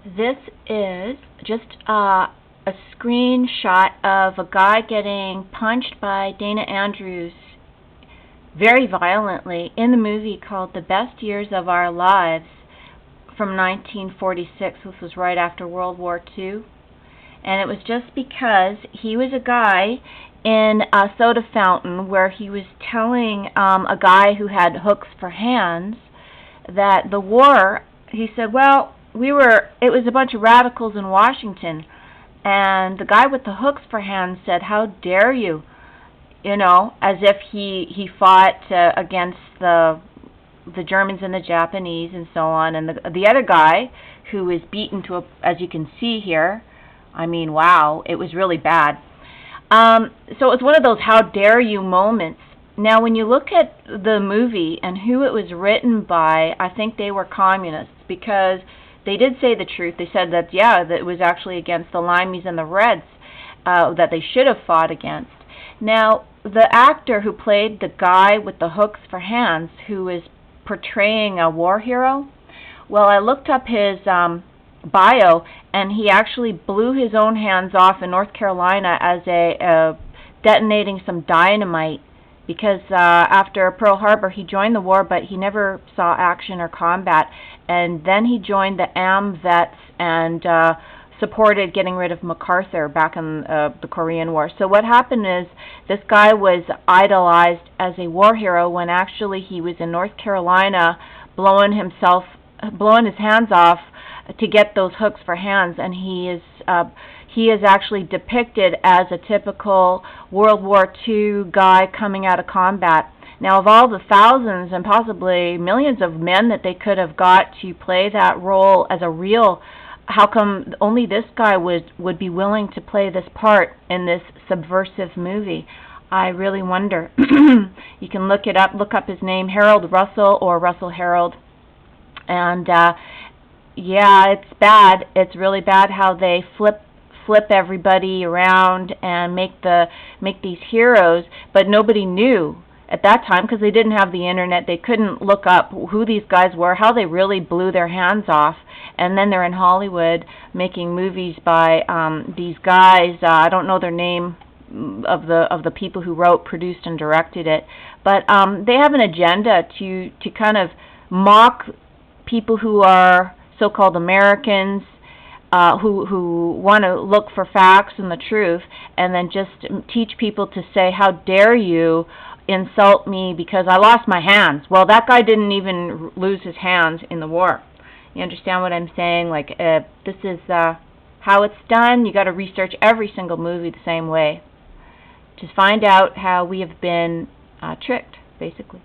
This is just a screenshot of a guy getting punched by Dana Andrews very violently in the movie called The Best Years of Our Lives from 1946. This was right after World War II. And it was just because he was a guy in a soda fountain where he was telling a guy who had hooks for hands that the war, he said, well, it was a bunch of radicals in Washington, and the guy with the hooks for hands said, how dare you, as if he fought against the Germans and the Japanese and so on, and the other guy who was beaten to as you can see here, I mean, wow, it was really bad. So it was one of those how dare you moments. Now, when you look at the movie and who it was written by, I think they were communists, because they did say the truth. They said that, yeah, that it was actually against the Limeys and the Reds that they should have fought against. Now, the actor who played the guy with the hooks for hands, who is portraying a war hero, well, I looked up his bio, and he actually blew his own hands off in North Carolina as detonating some dynamite, because after Pearl Harbor he joined the war, but he never saw action or combat, and then he joined the AMVETS and supported getting rid of MacArthur back in the Korean War. So what happened is this guy was idolized as a war hero when actually he was in North Carolina blowing his hands off to get those hooks for hands, and he is actually depicted as a typical World War II guy coming out of combat. Now, of all the thousands and possibly millions of men that they could have got to play that role as a real, how come only this guy would be willing to play this part in this subversive movie? I really wonder. You can look up his name, Harold Russell or Russell Harold. And yeah, it's bad. It's really bad how they flip everybody around and make these heroes, but nobody knew at that time because they didn't have the internet. They couldn't look up who these guys were, how they really blew their hands off, and then they're in Hollywood making movies by these guys. I don't know their name of the people who wrote, produced, and directed it, but they have an agenda to kind of mock people who are so-called Americans, who want to look for facts and the truth, and then just teach people to say, how dare you insult me because I lost my hands. Well, that guy didn't even lose his hands in the war. You understand what I'm saying? Like, this is how it's done. You got to research every single movie the same way to find out how we have been tricked, basically.